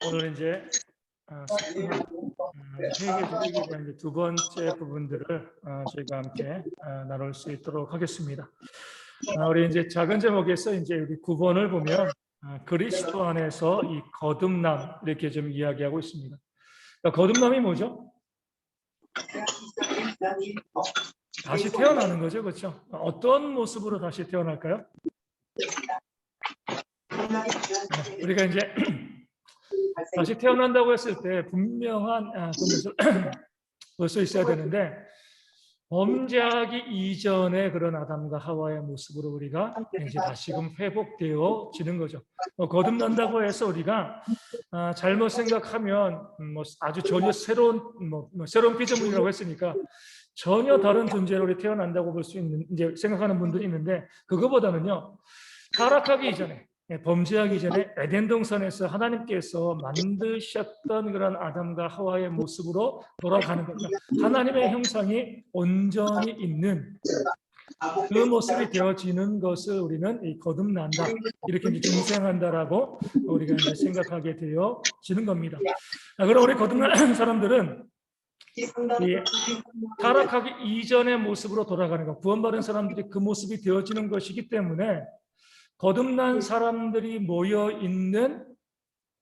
오늘 이제 회계에 대한 이제 두 번째 부분들을 저희가 함께 나눌 수 있도록 하겠습니다. 우리 이제 작은 제목에서 이제 우리 9번을 보면 그리스도 안에서 이 거듭남 이렇게 좀 이야기하고 있습니다. 그러니까 거듭남이 뭐죠? 다시 태어나는 거죠, 그렇죠? 어떤 모습으로 다시 태어날까요? 우리가 이제 다시 태어난다고 했을 때 분명한 그 모습을 볼 수 있어야 되는데, 범죄하기 이전의 그런 아담과 하와의 모습으로 우리가 이제 다시금 회복되어지는 거죠. 거듭난다고 해서 우리가 잘못 생각하면 아주 전혀 새로운 피조물이라고 했으니까 전혀 다른 존재로 우리 태어난다고 볼 수 있는 이제 생각하는 분들이 있는데, 그거보다는요, 타락하기 이전에, 범죄하기 전에 에덴 동산에서 하나님께서 만드셨던 그런 아담과 하와의 모습으로 돌아가는 겁니다. 하나님의 형상이 온전히 있는 그 모습이 되어지는 것을 우리는 거듭난다, 이렇게 이제 중생한다라고 우리가 이제 생각하게 되어지는 겁니다. 그럼 우리 거듭난 사람들은 타락하기 이전의 모습으로 돌아가는 것, 구원받은 사람들이 그 모습이 되어지는 것이기 때문에 거듭난 사람들이 모여 있는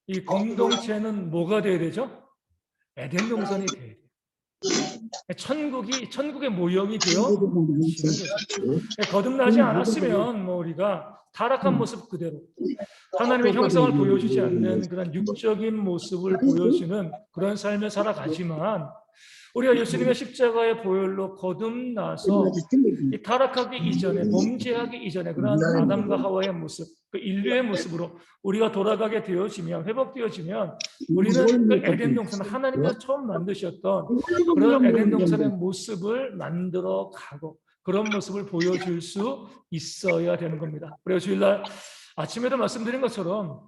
이 공동체는 뭐가 되어야 되죠? 에덴 동산이 되어야 돼요. 천국의 모형이 되어지는 거죠. 거듭나지 않았으면 우리가 타락한 모습 그대로, 하나님의 형상을 보여주지 않는 그런 육적인 모습을 보여주는 그런 삶을 살아가지만, 우리가 예수님의 십자가의 보혈로 거듭나서 이 타락하기 이전에, 범죄하기 이전에 그런 아담과 하와의 모습, 그 인류의 모습으로 우리가 돌아가게 되어지면, 회복되어지면, 우리는 그 에덴 동산, 하나님께서 처음 만드셨던 그런 에덴 동산의 모습을 만들어 가고 그런 모습을 보여줄 수 있어야 되는 겁니다. 그래서 주일날 아침에도 말씀드린 것처럼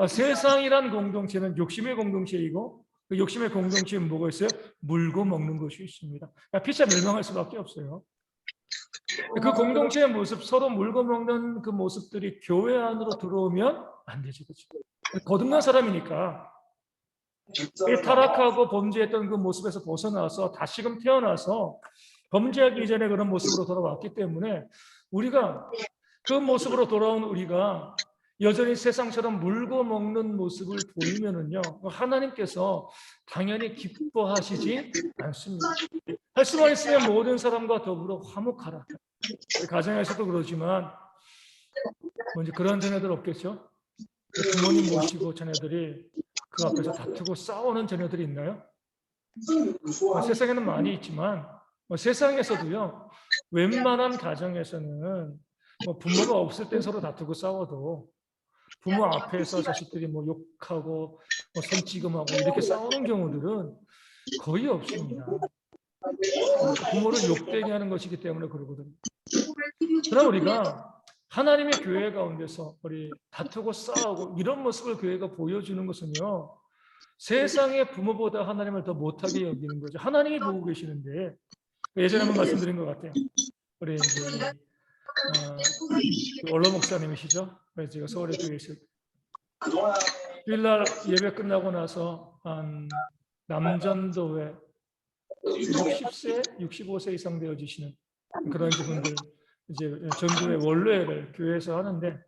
세상이란 공동체는 욕심의 공동체이고, 그 욕심의 공동체는 뭐가 있어요? 물고 먹는 것이 있습니다. 피차 멸망할 수밖에 없어요. 그 공동체의 모습, 서로 물고 먹는 그 모습들이 교회 안으로 들어오면 안 되죠, 그렇죠? 거듭난 사람이니까 타락하고 범죄했던 그 모습에서 벗어나서 다시금 태어나서 범죄하기 이전에 그런 모습으로 돌아왔기 때문에, 우리가 그 모습으로 돌아온 우리가 여전히 세상처럼 물고 먹는 모습을 보이면은요, 하나님께서 당연히 기뻐하시지 않습니다. 할 수만 있으면 모든 사람과 더불어 화목하라. 가정에서도 그러지만 이제 그런 자녀들 없겠죠? 부모님 모시고 자녀들이 그 앞에서 다투고 싸우는 자녀들이 있나요? 세상에는 많이 있지만 세상에서도요, 웬만한 가정에서는 부모가 없을 땐 서로 다투고 싸워도 부모 앞에서 자식들이 욕하고 손찌검하고 이렇게 싸우는 경우들은 거의 없습니다. 부모를 욕되게 하는 것이기 때문에 그러거든요. 그러나 우리가 하나님의 교회 가운데서 우리 다투고 싸우고 이런 모습을 교회가 보여주는 것은요, 세상의 부모보다 하나님을 더 못하게 여기는 거죠. 하나님이 보고 계시는데, 예전에 한번 말씀드린 것 같아요. 우리 이제 원로 목사님이시죠? 그래서 제가 서울에 교회에 있을 때 주일날 예배 끝나고 나서 한 남전도회 60세, 65세 이상 되어지시는 그런 분들 이제 전도회 원로회를 교회에서 하는데,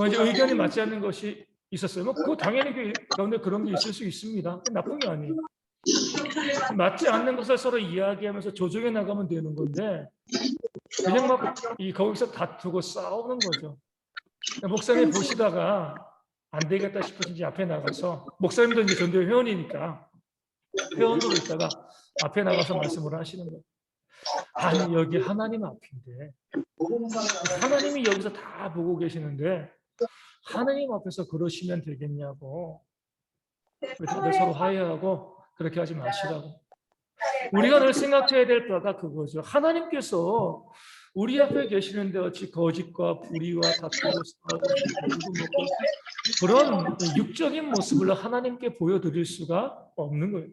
이제 의견이 맞지 않는 것이 있었어요. 그거 당연히 교회 가운데 그런 게 있을 수 있습니다. 나쁜 게 아니에요. 맞지 않는 것을 서로 이야기하면서 조정해 나가면 되는 건데, 그냥 거기서 다투고 싸우는 거죠. 목사님 보시다가 안 되겠다 싶으신지 앞에 나가서, 목사님도 이제 전도회 회원이니까 회원으로 있다가 앞에 나가서 말씀을 하시는 거예요. 아니, 여기 하나님 앞인데, 하나님이 여기서 다 보고 계시는데 하나님 앞에서 그러시면 되겠냐고. 다들 서로 화해하고 그렇게 하지 마시라고. 우리가 늘 생각해야 될 바가 그거죠. 하나님께서 우리 앞에 계시는데 어찌 거짓과 불의와 다투고 싸우고 그런 육적인 모습을 하나님께 보여드릴 수가 없는 거예요.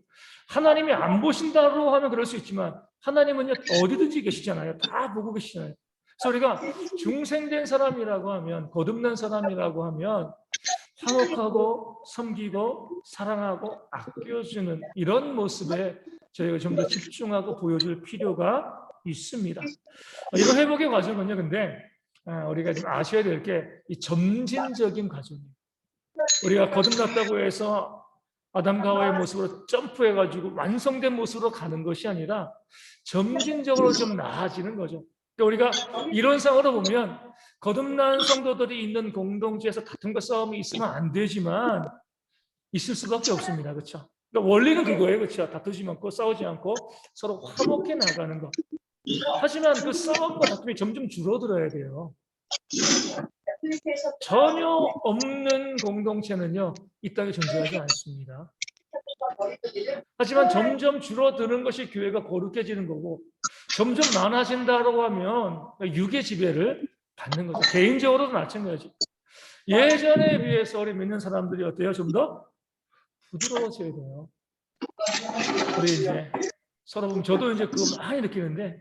하나님이 안 보신다고 하면 그럴 수 있지만, 하나님은 어디든지 계시잖아요. 다 보고 계시잖아요. 그래서 우리가 중생된 사람이라고 하면, 거듭난 사람이라고 하면 화목하고 섬기고 사랑하고 아껴주는 이런 모습에 저희가 좀 더 집중하고 보여줄 필요가 있습니다. 이런 회복의 과정은요, 근데 우리가 좀 아셔야 될 게 이 점진적인 과정이에요. 우리가 거듭났다고 해서 아담과 하와의 모습으로 점프해가지고 완성된 모습으로 가는 것이 아니라 점진적으로 좀 나아지는 거죠. 그러니까 우리가 이론상으로 보면 거듭난 성도들이 있는 공동체에서 다툼과 싸움이 있으면 안 되지만 있을 수밖에 없습니다. 그렇죠? 그러니까 원리는 그거예요. 그렇죠? 다투지 않고 싸우지 않고 서로 화목해 나가는 것. 하지만 그 싸움과 다툼이 점점 줄어들어야 돼요. 전혀 없는 공동체는요, 이 땅에 존재하지 않습니다. 하지만 점점 줄어드는 것이 교회가 거룩해지는 거고, 점점 많아진다고 하면 육의 지배를 받는 거죠. 개인적으로도 마찬가지. 예전에 비해서 우리 믿는 사람들이 어때요? 좀 더 부드러워져야 돼요. 우리 이제 서로 보면 저도 이제 그거 많이 느끼는데,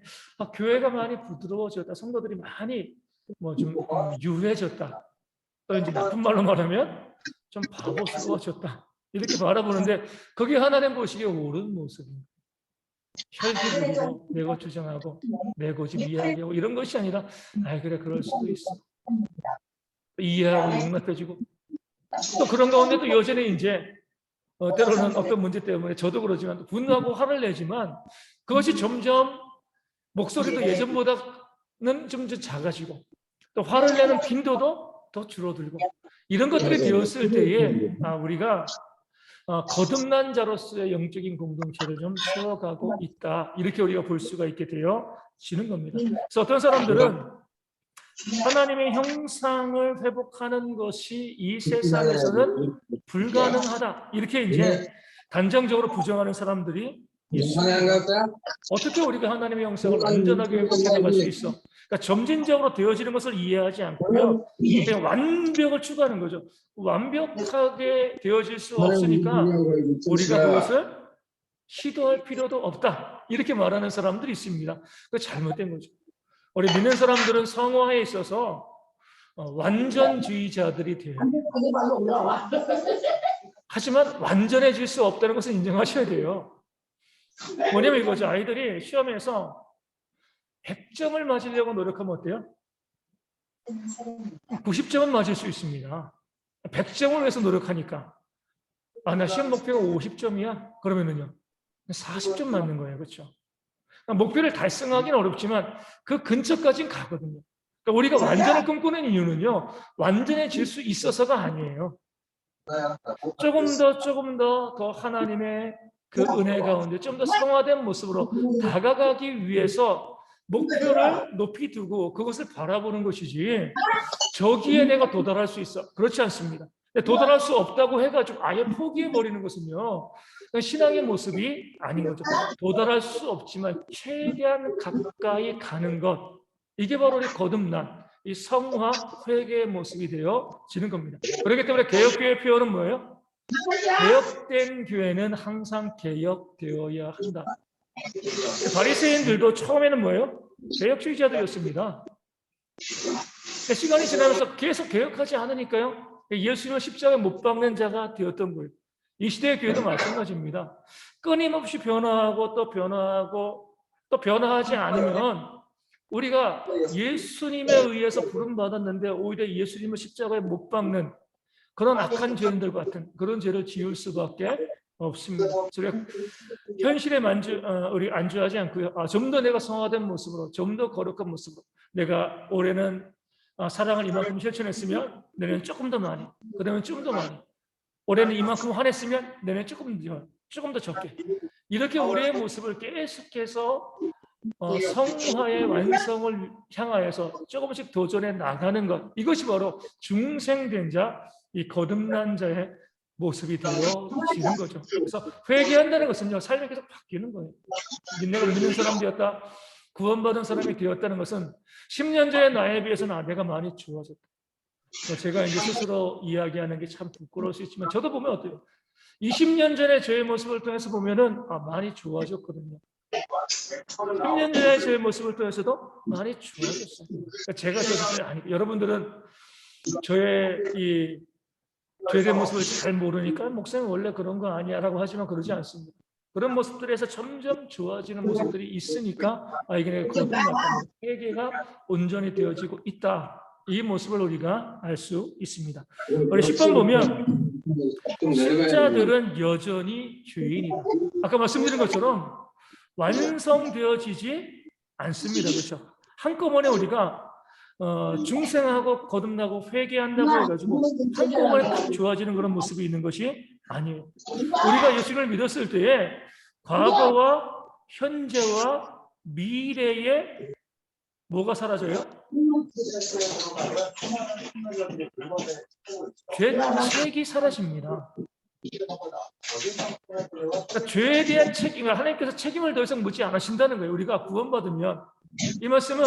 교회가 많이 부드러워졌다. 성도들이 많이 좀 유해졌다. 또 이제 나쁜 말로 말하면 좀 바보스러워졌다. 이렇게 바라보는데 그게 하나님 보시기에 옳은 모습입니다. 혈기 부리고 내 것 주장하고 내 고집 이야기하고 이런 것이 아니라 그래 그럴 수도 있어. 이해하고 용납해주고 또 그런 가운데도 여전히 이제 때로는 어떤 문제 때문에 저도 그러지만 분노하고 화를 내지만 그것이 점점 목소리도 예전보다는 좀 작아지고 또 화를 내는 빈도도 더 줄어들고 이런 것들이 되었을 때에 우리가 거듭난 자로서의 영적인 공동체를 좀 세워가고 있다. 이렇게 우리가 볼 수가 있게 되어지는 겁니다. 그래서 어떤 사람들은 하나님의 형상을 회복하는 것이 이 세상에서는 불가능하다. 이렇게 이제 단정적으로 부정하는 사람들이 있습니다. 어떻게 우리가 하나님의 형상을 완전하게 회복해 나갈 수 있어? 그러니까 점진적으로 되어지는 것을 이해하지 않고요. 그냥 완벽을 추구하는 거죠. 완벽하게 되어질 수 없으니까 우리가 그것을 시도할 필요도 없다. 이렇게 말하는 사람들이 있습니다. 그거 잘못된 거죠. 우리 믿는 사람들은 성화에 있어서 완전주의자들이 돼요. 하지만 완전해질 수 없다는 것을 인정하셔야 돼요. 뭐냐면 이거죠. 아이들이 시험에서 100점을 맞으려고 노력하면 어때요? 90점은 맞을 수 있습니다. 100점을 위해서 노력하니까. 나 시험 목표가 50점이야? 그러면은요. 40점 맞는 거예요. 그렇죠? 목표를 달성하기는 어렵지만 그 근처까지는 가거든요. 그러니까 우리가 완전을 꿈꾸는 이유는요. 완전해질 수 있어서가 아니에요. 조금 더 하나님의 그 은혜 가운데 좀 더 성화된 모습으로 다가가기 위해서 목표를 높이 두고 그것을 바라보는 것이지 저기에 내가 도달할 수 있어. 그렇지 않습니다. 도달할 수 없다고 해가지고 아예 포기해버리는 것은요. 신앙의 모습이 아닌 거죠. 도달할 수 없지만 최대한 가까이 가는 것. 이게 바로 우리 거듭난 이 성화 회개의 모습이 되어지는 겁니다. 그렇기 때문에 개혁교회 표현은 뭐예요? 개혁된 교회는 항상 개혁되어야 한다. 바리새인들도 처음에는 뭐예요? 개혁주의자들이었습니다. 시간이 지나면서 계속 개혁하지 않으니까요. 예수님을 십자가에 못 박는 자가 되었던 거예요. 이 시대의 교회도 마찬가지입니다. 끊임없이 변화하고 또 변화하고 또 변화하지 않으면 우리가 예수님에 의해서 부름받았는데 오히려 예수님을 십자가에 못 박는 그런 악한 죄인들 같은 그런 죄를 지을 수밖에 없습니다. 그래서 현실에 우리 안주하지 않고요. 좀 더 내가 성화된 모습으로, 좀 더 거룩한 모습으로 내가 올해는 사랑을 이만큼 실천했으면 내년은 조금 더 많이, 그 다음에 좀 더 많이. 올해는 이만큼 화냈으면 내년은 조금 더 적게. 이렇게 우리의 모습을 계속해서 성화의 완성을 향하여서 조금씩 도전해 나가는 것. 이것이 바로 중생된 자, 이 거듭난 자의 모습이 되어지는 거죠. 그래서 회개한다는 것은요, 삶이 계속 바뀌는 거예요. 내가 믿는 사람 되었다, 구원받은 사람이 되었다는 것은 10년 전의 나에 비해서는 내가 많이 좋아졌다. 제가 이제 스스로 이야기하는 게 참 부끄러울 수 있지만 저도 보면 어때요? 20년 전의 저의 모습을 통해서 보면은 많이 좋아졌거든요. 10년 전의 저의 모습을 통해서도 많이 좋아졌어요. 그러니까 제가 여러분들은 저의 이 죄의 모습을 잘 모르니까 목사님 원래 그런 거 아니야라고 하지만 그러지 않습니다. 그런 모습들에서 점점 좋아지는 모습들이 있으니까 이게 내가 거듭났다. 회개가 온전히 되어지고 있다. 이 모습을 우리가 알 수 있습니다. 우리 10번 보면 신자들은 여전히 죄인이다. 아까 말씀드린 것처럼 완성되어지지 않습니다. 그렇죠? 한꺼번에 우리가 중생하고 거듭나고 회개한다고 해가지고 한꺼번에 딱 좋아지는 그런 모습이 있는 것이 아니에요. 우리가 예수를 믿었을 때에 과거와 현재와 미래에 뭐가 사라져요? 죄책이 사라집니다. 그러니까 죄에 대한 책임을 하나님께서 책임을 더 이상 묻지 않으신다는 거예요. 우리가 구원받으면 이 말씀은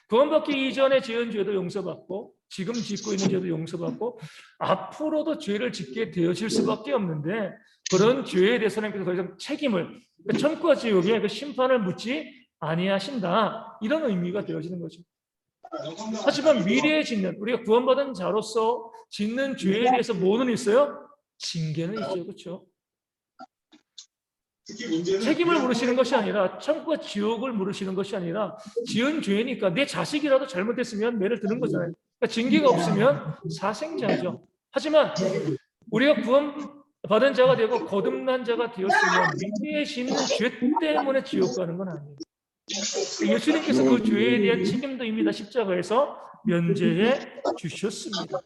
구원받기 이전에 지은 죄도 용서받고 지금 짓고 있는 죄도 용서받고 앞으로도 죄를 짓게 되어질 수밖에 없는데 그런 죄에 대해서는 더 이상 책임을 천국과 지옥의 그 심판을 묻지 아니하신다 이런 의미가 되어지는 거죠. 하지만 미래에 짓는 우리가 구원받은 자로서 짓는 죄에 대해서 뭐는 있어요? 징계는 있죠. 그렇죠? 책임을 물으시는 것이 아니라 천국과 지옥을 물으시는 것이 아니라 지은 죄니까 내 자식이라도 잘못했으면 매를 드는 거잖아요. 그러니까 징계가 없으면 사생자죠. 하지만 우리가 구원받은 자가 되고 거듭난 자가 되었으면 미래에 짓는 죄 때문에 지옥 가는 건 아니에요. 예수님께서 그 죄에 대한 책임도 이미 다 십자가에서 면제해 주셨습니다.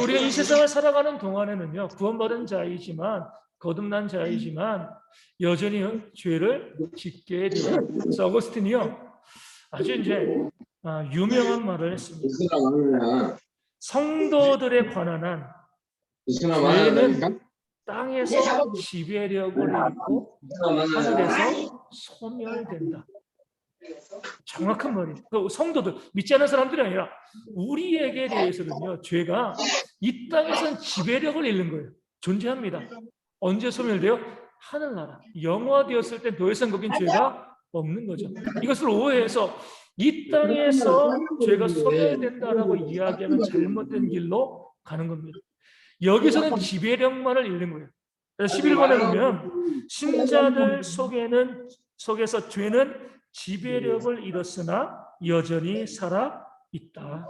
우리가 이 세상을 살아가는 동안에는요, 구원받은 자이지만, 거듭난 자이지만, 여전히 죄를 짓게 돼요. 그래서 어거스틴이요, 아주 이제 유명한 말을 했습니다. 성도들에 관한 한 죄는 땅에서 지배력을 잃고 하늘에서 소멸된다. 정확한 말이에요. 성도들, 믿지 않는 사람들이 아니라 우리에게 대해서는요, 죄가 이 땅에서는 지배력을 잃는 거예요. 존재합니다. 언제 소멸돼요? 하늘나라. 영화되었을 때 더 이상 거긴 죄가 없는 거죠. 이것을 오해해서 이 땅에서 죄가 소멸된다라고 이야기하면 잘못된 길로 가는 겁니다. 여기서는 지배력만을 잃는 거예요. 11번에 보면 신자들 속에서 죄는 지배력을 잃었으나 여전히 살아 있다.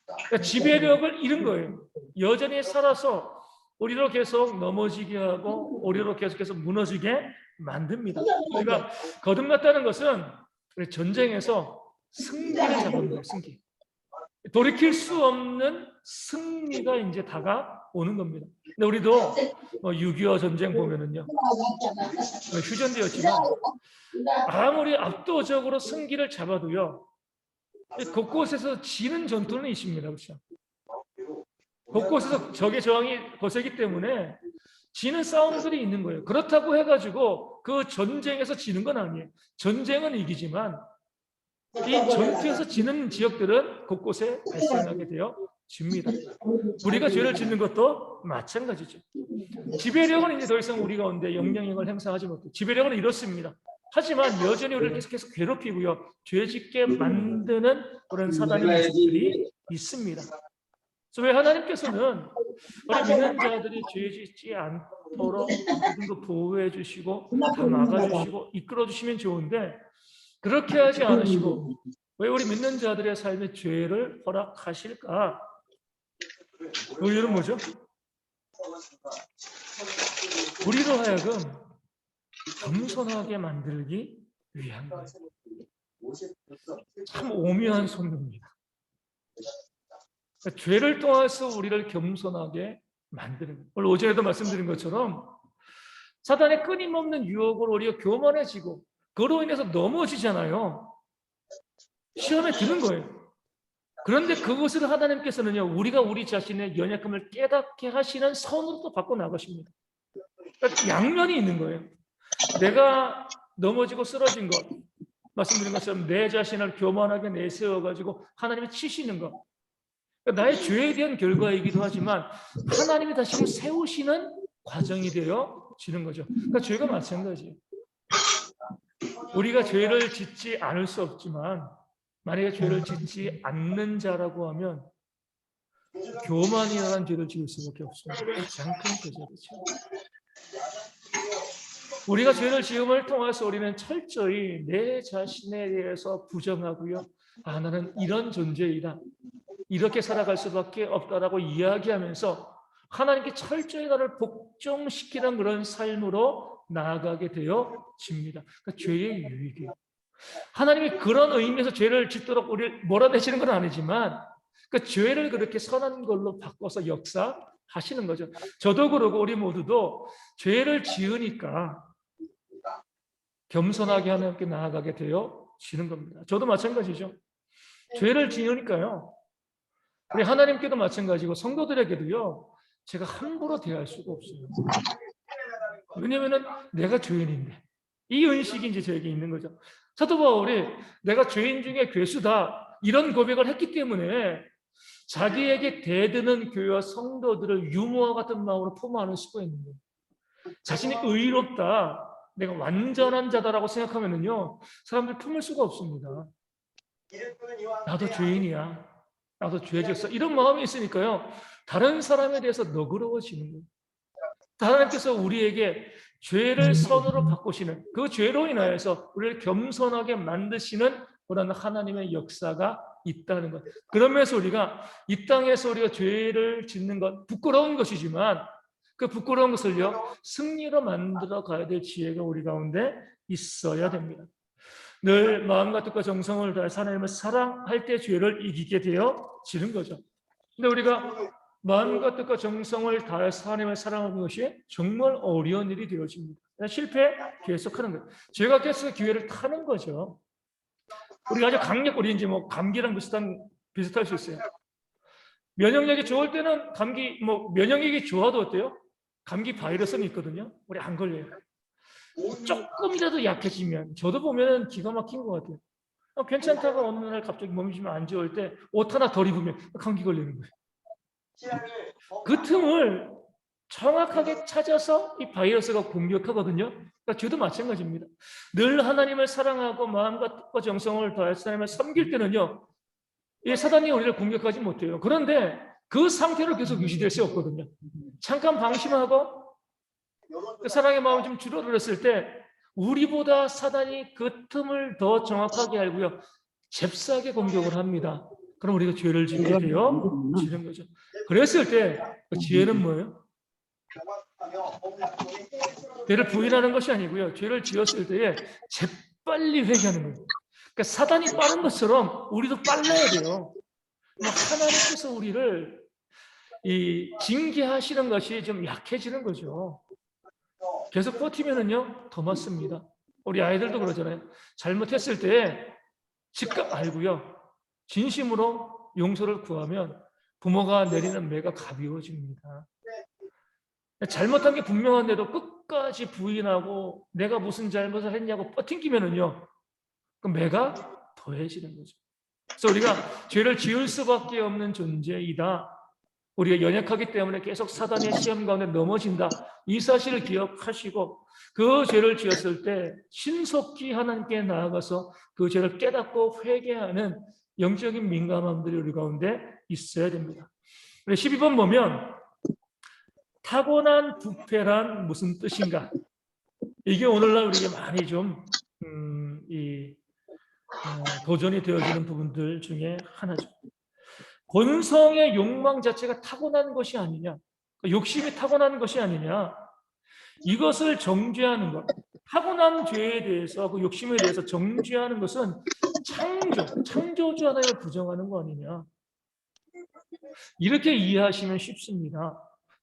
그러니까 지배력을 잃은 거예요. 여전히 살아서 우리로 계속 넘어지게 하고 우리로 계속해서 무너지게 만듭니다. 우리가 거듭났다는 것은 전쟁에서 승리를 잡은 거예요. 승리. 돌이킬 수 없는 승리가 이제 다가오는 겁니다. 근데 우리도 6.25 전쟁 보면은요, 휴전되었지만 아무리 압도적으로 승기를 잡아도요, 곳곳에서 지는 전투는 있습니다. 그렇죠? 곳곳에서 적의 저항이 거세기 때문에 지는 싸움들이 있는 거예요. 그렇다고 해가지고 그 전쟁에서 지는 건 아니에요. 전쟁은 이기지만 이 전투에서 지는 지역들은 곳곳에 발생하게 되어집니다. 우리가 죄를 짓는 것도 마찬가지죠. 지배력은 이제 더 이상 우리 가운데 영향력을 행사하지 못해요. 지배력은 이렇습니다. 하지만 여전히 우리를 계속해서 괴롭히고요, 죄짓게 만드는 그런 사단의 모습들이 있습니다. 그래서 왜 하나님께서는 우리 믿는 자들이 죄짓지 않도록 도 보호해 주시고 다 막아주시고 이끌어 주시면 좋은데 그렇게 하지 않으시고 왜 우리 믿는 자들의 삶에 죄를 허락하실까? 그 이유는 뭐죠? 우리로 하여금 겸손하게 만들기 위한 거예요. 참 오묘한 소명입니다. 그러니까 죄를 통해서 우리를 겸손하게 만드는 거예요. 오늘 오전에도 말씀드린 것처럼 사단의 끊임없는 유혹으로 우리가 교만해지고 그로 인해서 넘어지잖아요. 시험에 드는 거예요. 그런데 그것을 하나님께서는요, 우리가 우리 자신의 연약함을 깨닫게 하시는 선으로 또 바꿔 나가십니다. 그러니까 양면이 있는 거예요. 내가 넘어지고 쓰러진 것, 말씀드린 것처럼 내 자신을 교만하게 내세워가지고 하나님이 치시는 것, 그러니까 나의 죄에 대한 결과이기도 하지만 하나님이 다시 세우시는 과정이 되어지는 거죠. 그러니까 죄가 마찬가지예요. 우리가 죄를 짓지 않을 수 없지만 만약에 죄를 짓지 않는 자라고 하면 교만이라는 죄를 지을 수밖에 없습니다. 가장 큰 죄죠. 우리가 죄를 지음을 통해서 우리는 철저히 내 자신에 대해서 부정하고요. 나는 이런 존재이다. 이렇게 살아갈 수밖에 없다라고 이야기하면서 하나님께 철저히 나를 복종시키는 그런 삶으로 나아가게 되어집니다. 그러니까 죄의 유익이에요. 하나님이 그런 의미에서 죄를 짓도록 우리를 몰아내시는 건 아니지만 그 죄를 그렇게 선한 걸로 바꿔서 역사하시는 거죠. 저도 그러고 우리 모두도 죄를 지으니까 겸손하게 하나님께 나아가게 되어지는 겁니다. 저도 마찬가지죠. 죄를 지으니까요. 우리 하나님께도 마찬가지고 성도들에게도요. 제가 함부로 대할 수가 없어요. 왜냐하면 내가 죄인인데 이 의식이 이제 저에게 있는 거죠. 사도 바울이 내가 죄인 중에 괴수다 이런 고백을 했기 때문에 자기에게 대드는 교회와 성도들을 유모와 같은 마음으로 포모하는 수가 있는 거예요. 자신이 의롭다, 내가 완전한 자다라고 생각하면은요 사람들 품을 수가 없습니다. 나도 죄인이야, 나도 죄 지었어 이런 마음이 있으니까요 다른 사람에 대해서 너그러워지는 거예요. 하나님께서 우리에게 죄를 선으로 바꾸시는 그 죄로 인하여서 우리를 겸손하게 만드시는 그런 하나님의 역사가 있다는 것. 그러면서 우리가 이 땅에서 우리가 죄를 짓는 것 부끄러운 것이지만 그 부끄러운 것을요 승리로 만들어 가야 될 지혜가 우리 가운데 있어야 됩니다. 늘 마음과 뜻과 정성을 다해서 하나님을 사랑할 때 죄를 이기게 되어지는 거죠. 근데 우리가 마음과 뜻과 정성을 다해서 하나님을 사랑하는 것이 정말 어려운 일이 되어집니다. 실패 계속하는 거예요. 죄가 계속 기회를 타는 거죠. 우리가 아주 우리 이제 뭐 감기랑 비슷할 수 있어요. 면역력이 좋을 때는 면역력이 좋아도 어때요? 감기 바이러스는 있거든요. 우리 안 걸려요. 조금이라도 약해지면 저도 보면 기가 막힌 것 같아요. 괜찮다가 어느 날 갑자기 몸이 좀 안 좋을 때 옷 하나 덜 입으면 감기 걸리는 거예요. 그 틈을 정확하게 찾아서 이 바이러스가 공격하거든요. 그러니까 죄도 마찬가지입니다. 늘 하나님을 사랑하고 마음과 뜻과 정성을 다해서 하나님을 섬길 때는요. 이 사단이 우리를 공격하지 못해요. 그런데 그 상태로 계속 유지될 수 없거든요. 잠깐 방심하고 그 사랑의 마음이 좀 줄어들었을 때 우리보다 사단이 그 틈을 더 정확하게 알고요. 잽싸게 공격을 합니다. 그럼 우리가 죄를 짓게 되어지는 거죠. 그랬을 때 그 지혜는 뭐예요? 죄를 부인하는 것이 아니고요. 죄를 지었을 때에 재빨리 회개하는 거예요. 그러니까 사단이 빠른 것처럼 우리도 빨라야 돼요. 하나님께서 우리를 징계하시는 것이 좀 약해지는 거죠. 계속 버티면은요 더 맞습니다. 우리 아이들도 그러잖아요. 잘못했을 때 즉각 알고요. 진심으로 용서를 구하면 부모가 내리는 매가 가벼워집니다. 잘못한 게 분명한데도 끝까지 부인하고 내가 무슨 잘못을 했냐고 버팅기면은요 그 매가 더해지는 거죠. 그래서 우리가 죄를 지을 수밖에 없는 존재이다. 우리가 연약하기 때문에 계속 사단의 시험 가운데 넘어진다. 이 사실을 기억하시고 그 죄를 지었을 때 신속히 하나님께 나아가서 그 죄를 깨닫고 회개하는 영적인 민감함들이 우리 가운데 있어야 됩니다. 12번 보면 타고난 부패란 무슨 뜻인가? 이게 오늘날 우리에게 많이 좀 도전이 되어지는 부분들 중에 하나죠. 본성의 욕망 자체가 타고난 것이 아니냐, 욕심이 타고난 것이 아니냐, 이것을 정죄하는 것, 타고난 죄에 대해서 그 욕심에 대해서 정죄하는 것은 창조주 하나님을 부정하는 거 아니냐, 이렇게 이해하시면 쉽습니다.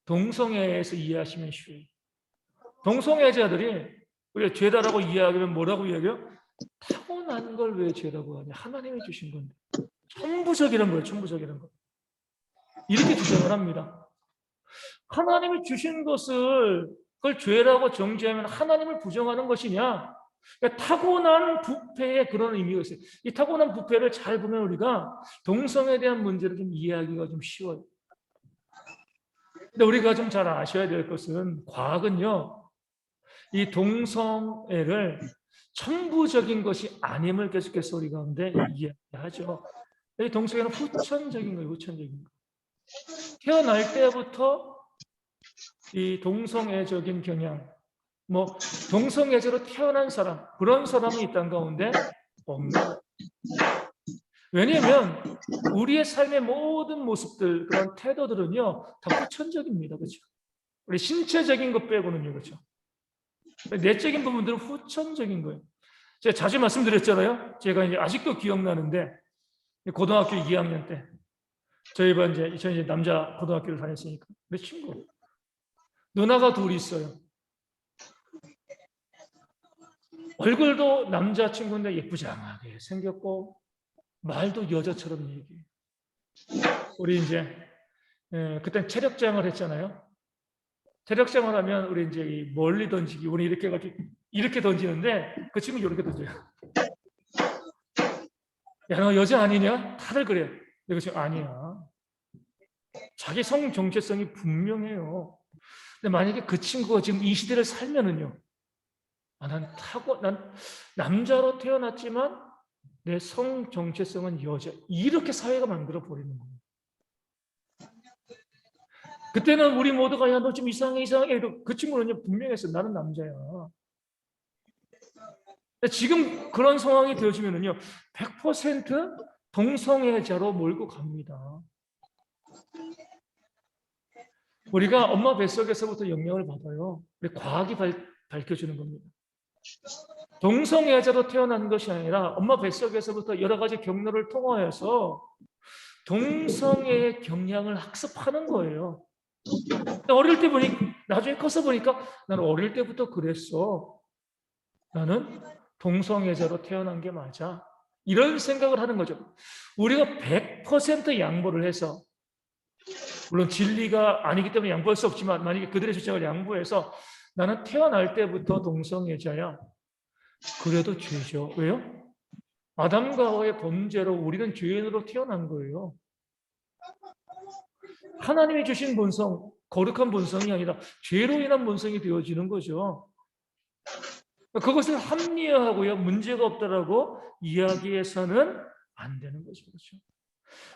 동성애에서 이해하시면 쉬워요. 동성애자들이 우리가 죄다라고 이해하면 뭐라고 이야기해요? 타고난 걸 왜 죄라고 하냐, 하나님이 주신 건데. 천부적이라는 거예요. 천부적이라는 거. 이렇게 주장을 합니다. 하나님이 주신 것을 그걸 죄라고 정죄하면 하나님을 부정하는 것이냐? 그러니까 타고난 부패의 그런 의미가 있어요. 이 타고난 부패를 잘 보면 우리가 동성애에 대한 문제를 좀 이해하기가 좀 쉬워요. 근데 우리가 좀 잘 아셔야 될 것은 과학은요, 이 동성애를 천부적인 것이 아님을 계속해서 우리 가운데 이해하죠. 이 동성애는 후천적인 거예요. 후천적인 거. 태어날 때부터 이 동성애적인 경향, 뭐 동성애자로 태어난 사람, 그런 사람이 있다는 가운데 없는 거예요. 왜냐하면 우리의 삶의 모든 모습들, 그런 태도들은요 다 후천적입니다. 그렇죠? 우리 신체적인 것 빼고는요. 그렇죠? 내적인 부분들은 후천적인 거예요. 제가 자주 말씀드렸잖아요. 제가 이제 아직도 기억나는데 고등학교 2학년 때 저희 반 저는 이제 남자 고등학교를 다녔으니까 내 친구 누나가 둘이 있어요. 얼굴도 남자친구인데 예쁘장하게 생겼고 말도 여자처럼 얘기해요. 우리 이제 그때 체력장을 했잖아요. 체력장을 하면 우리 이제 이 멀리 던지기, 우리 이렇게 가지고 이렇게 던지는데 그 친구 이렇게 던져요. 야, 너 여자 아니냐? 다들 그래요. 내가 지금 아니야. 자기 성 정체성이 분명해요. 근데 만약에 그 친구가 지금 이 시대를 살면은요, 난 남자로 태어났지만 내 성 정체성은 여자. 이렇게 사회가 만들어 버리는 거예요. 그때는 우리 모두가 야, 너 좀 이상해. 그 친구는 분명했어요. 나는 남자야. 지금 그런 상황이 되어지면은요, 100% 동성애자로 몰고 갑니다. 우리가 엄마 뱃속에서부터 영향을 받아요. 우리 과학이 밝혀주는 겁니다. 동성애자로 태어난 것이 아니라 엄마 뱃속에서부터 여러 가지 경로를 통하여서 동성애의 경향을 학습하는 거예요. 어릴 때 보니까, 나중에 커서 보니까 나는 어릴 때부터 그랬어. 나는 동성애자로 태어난 게 맞아. 이런 생각을 하는 거죠. 우리가 100% 양보를 해서, 물론 진리가 아니기 때문에 양보할 수 없지만 만약에 그들의 주장을 양보해서 나는 태어날 때부터 동성애자야. 그래도 죄죠. 왜요? 아담과 하와의 범죄로 우리는 죄인으로 태어난 거예요. 하나님이 주신 본성, 거룩한 본성이 아니라 죄로 인한 본성이 되어지는 거죠. 그것을 합리화하고요, 문제가 없다라고 이야기해서는 안 되는 거죠. 그렇죠?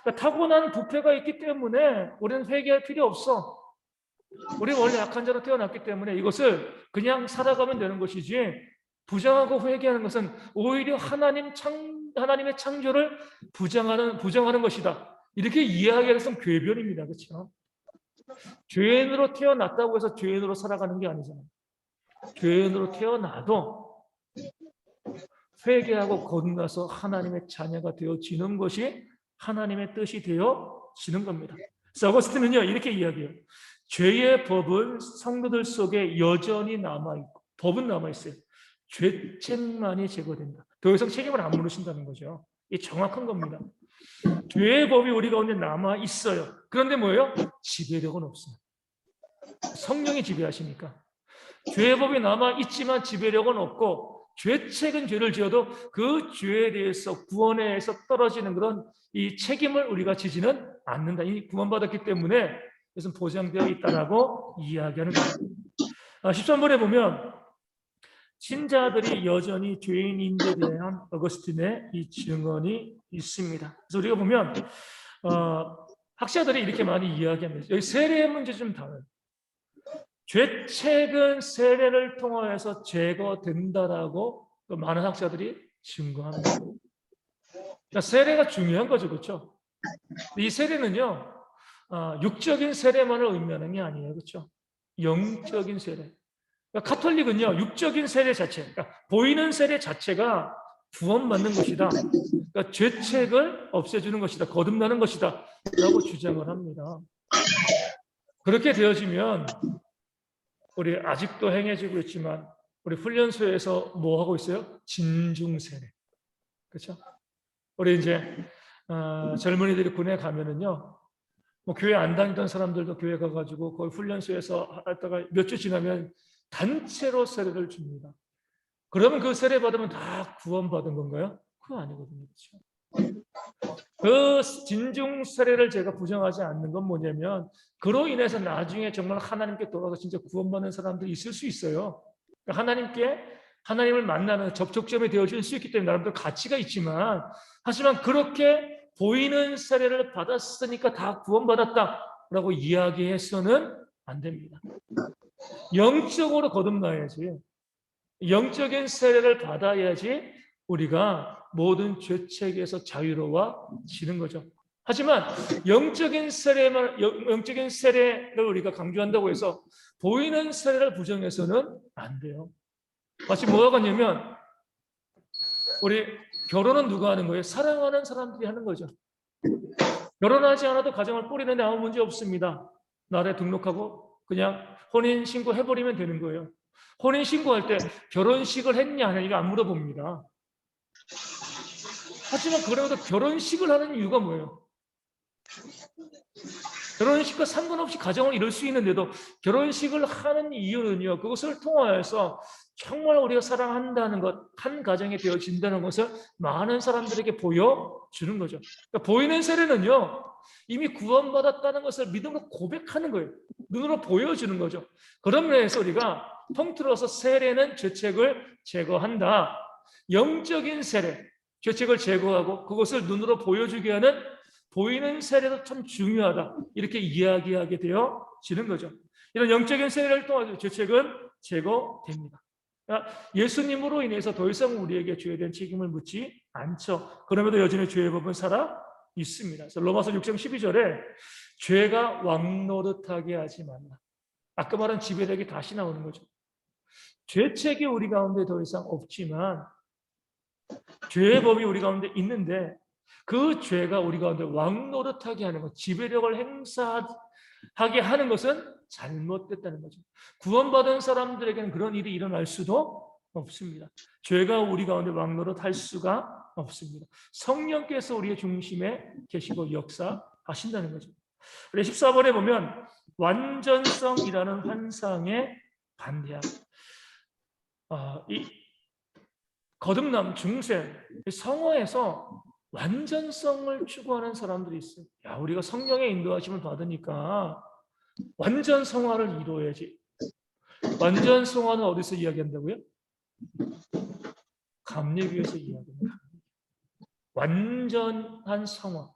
그러니까 타고난 부패가 있기 때문에 우리는 회개할 필요 없어. 우리 원래 약한 자로 태어났기 때문에 이것을 그냥 살아가면 되는 것이지, 부정하고 회개하는 것은 오히려 하나님의 창조를 부정하는 것이다. 이렇게 이해하기에 좀 궤변입니다. 그렇죠? 죄인으로 태어났다고 해서 죄인으로 살아가는 게 아니잖아요. 죄인으로 태어나도 회개하고 거듭나서 하나님의 자녀가 되어지는 것이 하나님의 뜻이 되어지는 겁니다. 어거스틴은요 이렇게 이야기해요. 죄의 법은 성도들 속에 여전히 남아있고, 법은 남아있어요. 죄책만이 제거된다. 더 이상 책임을 안 물으신다는 거죠. 이게 정확한 겁니다. 죄의 법이 우리 가운데 남아있어요. 그런데 뭐예요? 지배력은 없어요. 성령이 지배하시니까. 죄의 법이 남아있지만 지배력은 없고, 죄책은 죄를 지어도 그 죄에 대해서 구원에서 떨어지는 그런 이 책임을 우리가 지지는 않는다. 이 구원받았기 때문에 그것은 보장되어 있다라고 이야기하는 겁니다. 13번에 보면 신자들이 여전히 죄인인데 대한 어거스틴의 이 증언이 있습니다. 그래서 우리가 보면 학자들이 이렇게 많이 이야기합니다. 여기 세례의 문제 좀 다뤄요. 죄책은 세례를 통하여서 제거된다라고 많은 학자들이 증거합니다. 그러니까 세례가 중요한 거죠, 그렇죠? 이 세례는요, 육적인 세례만을 의미하는 게 아니에요, 그렇죠? 영적인 세례. 그러니까 카톨릭은요, 육적인 세례 자체, 그러니까 보이는 세례 자체가 구원받는 것이다. 그러니까 죄책을 없애주는 것이다, 거듭나는 것이다라고 주장을 합니다. 그렇게 되어지면 우리 아직도 행해지고 있지만 우리 훈련소에서 뭐 하고 있어요? 진중 세례, 그렇죠? 우리 이제 젊은이들이 군에 가면은요, 뭐 교회 안 다니던 사람들도 교회 가가지고 거기 훈련소에서 하다가 몇 주 지나면 단체로 세례를 줍니다. 그러면 그 세례 받으면 다 구원받은 건가요? 그거 아니거든요. 그렇죠? 그 진중 세례를 제가 부정하지 않는 건 뭐냐면, 그로 인해서 나중에 정말 하나님께 돌아서 진짜 구원받는 사람들이 있을 수 있어요. 하나님을 만나는 접촉점이 되어질 수 있기 때문에 나름대로 가치가 있지만, 하지만 그렇게 보이는 세례를 받았으니까 다 구원받았다라고 이야기해서는 안 됩니다. 영적으로 거듭나야지. 영적인 세례를 받아야지 우리가 모든 죄책에서 자유로워지는 거죠. 하지만 영적인 세례를 우리가 강조한다고 해서 보이는 세례를 부정해서는 안 돼요. 마치 뭐가 같냐면 우리 결혼은 누가 하는 거예요? 사랑하는 사람들이 하는 거죠. 결혼하지 않아도 가정을 꾸리는데 아무 문제 없습니다. 나라에 등록하고 그냥 혼인신고 해버리면 되는 거예요. 혼인신고할 때 결혼식을 했냐 안 했냐 안 물어봅니다. 하지만 그래도 결혼식을 하는 이유가 뭐예요? 결혼식과 상관없이 가정을 이룰 수 있는데도 결혼식을 하는 이유는요, 그것을 통하여서 정말 우리가 사랑한다는 것, 한 가정이 되어진다는 것을 많은 사람들에게 보여주는 거죠. 그러니까 보이는 세례는요, 이미 구원받았다는 것을 믿음으로 고백하는 거예요. 눈으로 보여주는 거죠. 그런 면에서 우리가 통틀어서 세례는 죄책을 제거한다. 영적인 세례, 죄책을 제거하고 그것을 눈으로 보여주게 하는 보이는 세례도 참 중요하다. 이렇게 이야기하게 되어지는 거죠. 이런 영적인 세례를 통해서 죄책은 제거됩니다. 그러니까 예수님으로 인해서 더 이상 우리에게 죄에 대한 책임을 묻지 않죠. 그럼에도 여전히 죄의 법은 살아 있습니다. 그래서 로마서 6장 12절에 죄가 왕노릇하게 하지 말라. 아까 말한 지배력이 다시 나오는 거죠. 죄책이 우리 가운데 더 이상 없지만 죄의 법이 우리 가운데 있는데 그 죄가 우리 가운데 왕노릇하게 하는 것, 지배력을 행사하게 하는 것은 잘못됐다는 거죠. 구원받은 사람들에게는 그런 일이 일어날 수도 없습니다. 죄가 우리 가운데 왕노릇할 수가 없습니다. 성령께서 우리의 중심에 계시고 역사하신다는 거죠. 14번에 보면 완전성이라는 환상에 반대하고 이 거듭남, 중생, 성화에서 완전성을 추구하는 사람들이 있어요. 야, 우리가 성령의 인도하심을 받으니까 완전 성화를 이루어야지. 완전 성화는 어디서 이야기한다고요? 감리교에서 이야기합니다. 완전한 성화.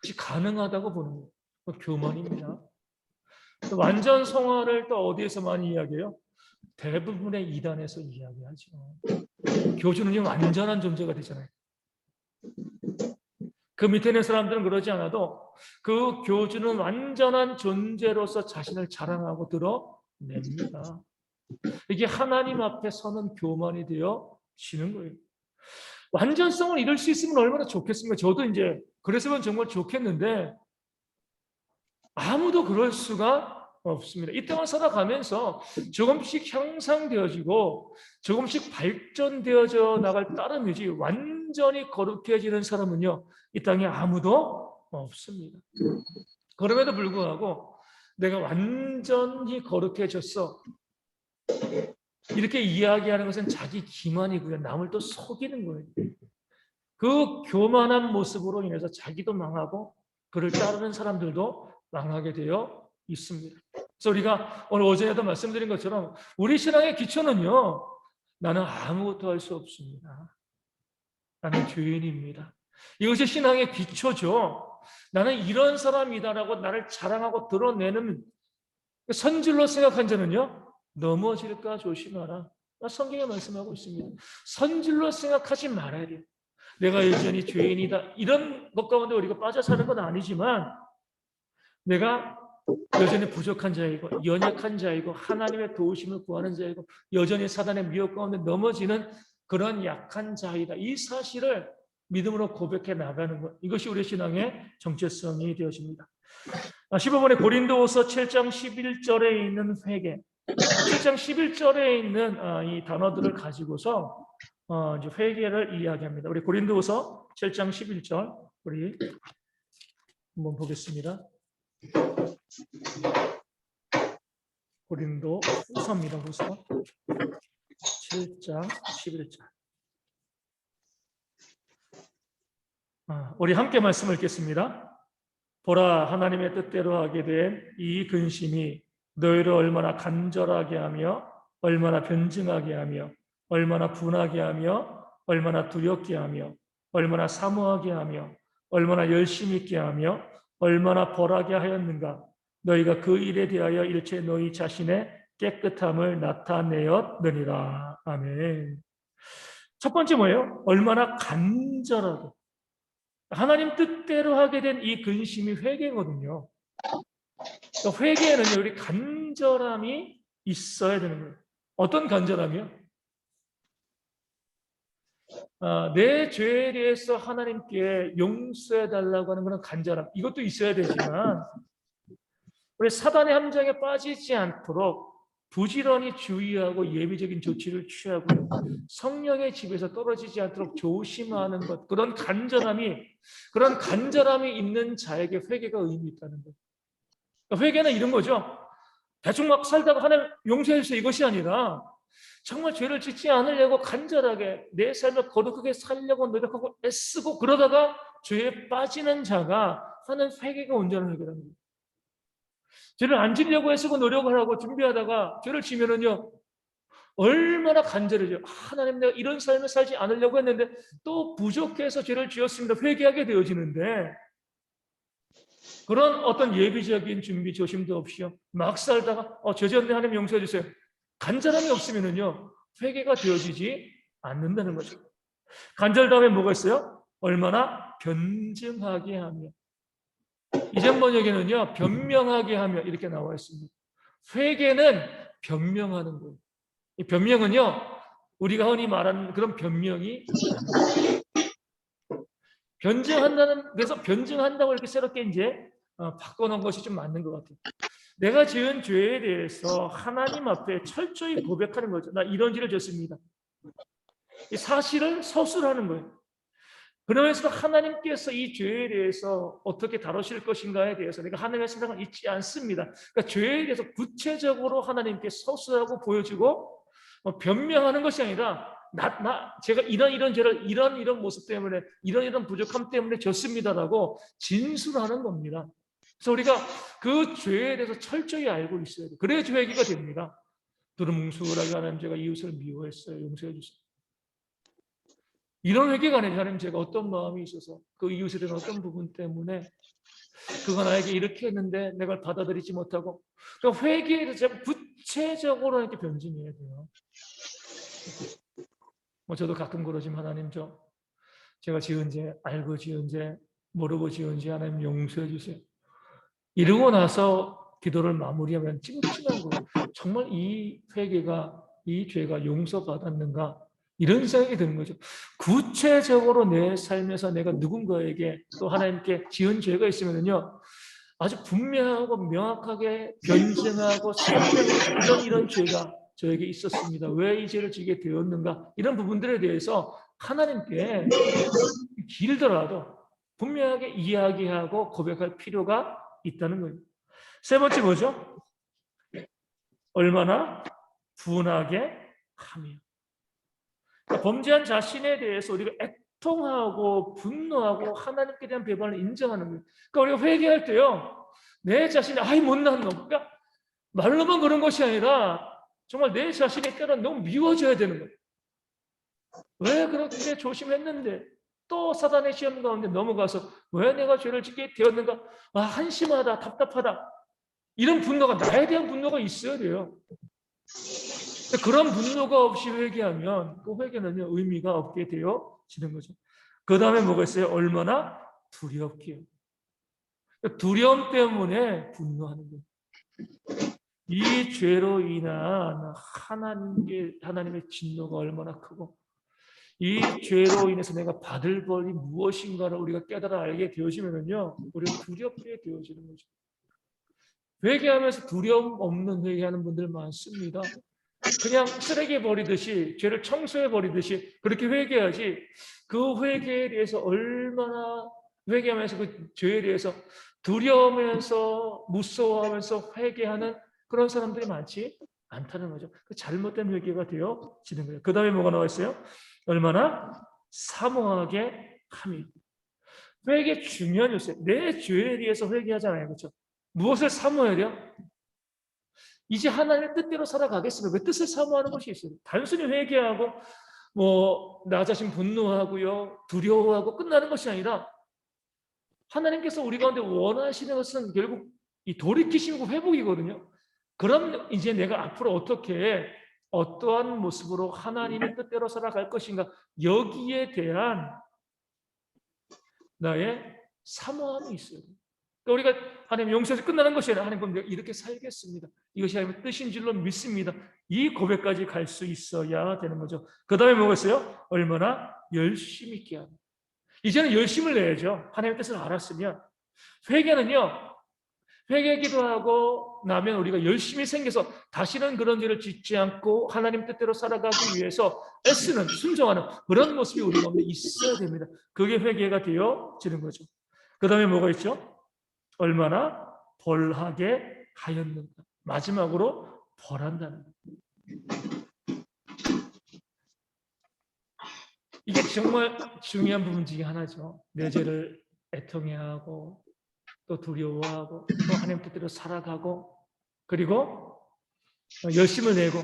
그것이 가능하다고 보는 거예요. 교만입니다. 완전 성화를 또 어디에서 많이 이야기해요? 대부분의 이단에서 이야기하죠. 교주는 완전한 존재가 되잖아요. 그 밑에 있는 사람들은 그러지 않아도 그 교주는 완전한 존재로서 자신을 자랑하고 드러냅니다. 이게 하나님 앞에 서는 교만이 되어지는 거예요. 완전성을 이룰 수 있으면 얼마나 좋겠습니까? 저도 이제 그랬으면 정말 좋겠는데 아무도 그럴 수가 없습니다. 이 땅을 살아가면서 조금씩 향상되어지고 조금씩 발전되어져 나갈 따름이지 완전히 거룩해지는 사람은요, 이 땅에 아무도 없습니다. 그럼에도 불구하고 내가 완전히 거룩해졌어 이렇게 이야기하는 것은 자기 기만이고요. 남을 또 속이는 거예요. 그 교만한 모습으로 인해서 자기도 망하고 그를 따르는 사람들도 망하게 되어 있습니다. 그래서 우리가 오늘 오전에도 말씀드린 것처럼 우리 신앙의 기초는요, 나는 아무것도 할 수 없습니다. 나는 죄인입니다. 이것이 신앙의 기초죠. 나는 이런 사람이다라고 나를 자랑하고 드러내는 선질로 생각한 자는요, 넘어질까 조심하라. 성경에 말씀하고 있습니다. 선질로 생각하지 말아야 돼요. 내가 여전히 죄인이다. 이런 것 가운데 우리가 빠져 사는 건 아니지만 내가 여전히 부족한 자이고 연약한 자이고 하나님의 도우심을 구하는 자이고 여전히 사단의 미혹 가운데 넘어지는 그런 약한 자이다. 이 사실을 믿음으로 고백해 나가는 것. 이것이 우리 신앙의 정체성이 되어집니다. 15번에 고린도후서 7장 11절에 있는 회개. 7장 11절에 있는 이 단어들을 가지고서 이제 회개를 이야기합니다. 우리 고린도후서 7장 11절 우리 한번 보겠습니다. 고린도 후서입니다. 후서 7장 11절. 우리 함께 말씀을 읽겠습니다. 보라, 하나님의 뜻대로 하게 된 이 근심이 너희를 얼마나 간절하게 하며 얼마나 변증하게 하며 얼마나 분하게 하며 얼마나 두렵게 하며 얼마나 사모하게 하며 얼마나 열심히 있게 하며 얼마나 벌하게 하였는가. 너희가 그 일에 대하여 일체 너희 자신의 깨끗함을 나타내었느니라. 아멘. 첫 번째 뭐예요? 얼마나 간절하게 하나님 뜻대로 하게 된 이 근심이 회개거든요. 그러니까 회개에는요, 우리 간절함이 있어야 되는 거예요. 어떤 간절함이요? 내 죄에 대해서 하나님께 용서해 달라고 하는 그런 간절함, 이것도 있어야 되지만 우리 사단의 함정에 빠지지 않도록 부지런히 주의하고 예비적인 조치를 취하고요. 성령의 집에서 떨어지지 않도록 조심하는 것, 그런 간절함이 있는 자에게 회개가 의미 있다는 거예요. 그러니까 회개는 이런 거죠. 대충 막 살다가 하나님 용서해 주세요, 이것이 아니라 정말 죄를 짓지 않으려고 간절하게 내 삶을 거룩하게 살려고 노력하고 애쓰고 그러다가 죄에 빠지는 자가 하는 회개가 온전한 회개라는 거예요. 죄를 안 지려고 애쓰고 노력을 하고 준비하다가 죄를 지면은요, 얼마나 간절해져. 하나님, 내가 이런 삶을 살지 않으려고 했는데 또 부족해서 죄를 지었습니다. 회개하게 되어지는데 그런 어떤 예비적인 준비 조심도 없이요, 막 살다가 죄 지었네, 하나님 용서해 주세요. 간절함이 없으면은요, 회개가 되어지지 않는다는 거죠. 간절 다음에 뭐가 있어요? 얼마나 변증하게 하며. 이전 번역에는요, 변명하게 하며 이렇게 나와 있습니다. 회개는 변명하는 거예요. 이 변명은요, 우리가 흔히 말하는 그런 변명이 변증한다는, 그래서 변증한다고 이렇게 새롭게 이제 바꿔놓은 것이 좀 맞는 것 같아요. 내가 지은 죄에 대해서 하나님 앞에 철저히 고백하는 거죠. 나 이런 죄를 졌습니다. 이 사실을 서술하는 거예요. 그러면서 하나님께서 이 죄에 대해서 어떻게 다루실 것인가에 대해서 내가 하나님의 생각을 잊지 않습니다. 그러니까 죄에 대해서 구체적으로 하나님께 서술하고 보여주고 변명하는 것이 아니라 제가 이런 죄를 이런 모습 때문에 이런 부족함 때문에 졌습니다라고 진술하는 겁니다. 그래서 우리가 그 죄에 대해서 철저히 알고 있어야 돼요. 그래야 회개가 됩니다. 두루뭉술하게 하나님, 제가 이웃을 미워했어요, 용서해 주세요. 이런 회개가 아니라 하나님, 제가 어떤 마음이 있어서 그 이웃에 대한 어떤 부분 때문에 그가 나에게 이렇게 했는데 내가 받아들이지 못하고, 그러니까 회개에 대해서 구체적으로 이렇게 변증해야 돼요. 저도 가끔 그러지만 하나님, 제가 지은 죄, 알고 지은 죄, 모르고 지은 죄 하나님 용서해 주세요. 이러고 나서 기도를 마무리하면 찜찜한 거예요. 정말 이 회개가, 이 죄가 용서받았는가? 이런 생각이 드는 거죠. 구체적으로 내 삶에서 내가 누군가에게 또 하나님께 지은 죄가 있으면요, 아주 분명하고 명확하게 변증하고 설명해서 이런 죄가 저에게 있었습니다. 왜 이 죄를 지게 되었는가? 이런 부분들에 대해서 하나님께 길더라도 분명하게 이야기하고 고백할 필요가 있다는 거예요. 세 번째 뭐죠? 얼마나 분하게 하며. 그러니까 범죄한 자신에 대해서 우리가 애통하고 분노하고 하나님께 대한 배반을 인정하는 거예요. 그러니까 우리가 회개할 때요, 내 자신이 아이 못난 놈, 그러니까 말로만 그런 것이 아니라 정말 내 자신이 때론 너무 미워져야 되는 거예요. 왜 그렇게 조심했는데 또 사단의 시험 가운데 넘어가서 왜 내가 죄를 짓게 되었는가? 한심하다, 답답하다. 이런 분노가, 나에 대한 분노가 있어야 돼요. 그런 분노가 없이 회개하면 그 회개는요, 의미가 없게 되어지는 거죠. 그 다음에 뭐가 있어요? 얼마나 두렵게요. 두려움 때문에 분노하는 거예요. 이 죄로 인한 하나님의 진노가 얼마나 크고, 이 죄로 인해서 내가 받을 벌이 무엇인가를 우리가 깨달아 알게 되어지면요, 우리가 두렵게 되어지는 거죠. 회개하면서 두려움 없는 회개하는 분들 많습니다. 그냥 쓰레기 버리듯이, 죄를 청소해 버리듯이 그렇게 회개하지, 그 회개에 대해서 얼마나, 회개하면서 그 죄에 대해서 두려워하면서 무서워하면서 회개하는 그런 사람들이 많지 않다는 거죠. 그 잘못된 회개가 되어지는 거예요. 그 다음에 뭐가 나와 있어요? 얼마나 사모하게 함이. 회개 중요한 요소예요. 내 죄에 대해서 회개하잖아요, 그렇죠? 무엇을 사모해야 돼요? 이제 하나님의 뜻대로 살아가겠습니다. 왜 뜻을 사모하는 것이 있어요? 단순히 회개하고 나 자신 분노하고요, 두려워하고 끝나는 것이 아니라 하나님께서 우리 가운데 원하시는 것은 결국 이 돌이키심과 회복이거든요. 그럼 이제 내가 앞으로 어떻게 어떠한 모습으로 하나님의 뜻대로 살아갈 것인가, 여기에 대한 나의 사모함이 있어요. 그러니까 우리가 하나님 용서해서 끝나는 것이 아니라, 하나님 그럼 내가 이렇게 살겠습니다, 이것이 하나님의 뜻인 줄로 믿습니다, 이 고백까지 갈 수 있어야 되는 거죠. 그 다음에 뭐가 있어요? 얼마나 열심히 있게 하는. 이제는 열심을 내야죠. 하나님의 뜻을 알았으면. 회개는요, 회개 기도하고 나면 우리가 열심히 생겨서 다시는 그런 죄를 짓지 않고 하나님 뜻대로 살아가기 위해서 애쓰는, 순종하는 그런 모습이 우리 가운데 있어야 됩니다. 그게 회개가 되어지는 거죠. 그 다음에 뭐가 있죠? 얼마나 벌하게 하였는가. 마지막으로 벌한다는 거예요. 이게 정말 중요한 부분 중에 하나죠. 내 죄를 애통해하고 또 두려워하고 또 하나님 뜻대로 살아가고 그리고 열심을 내고.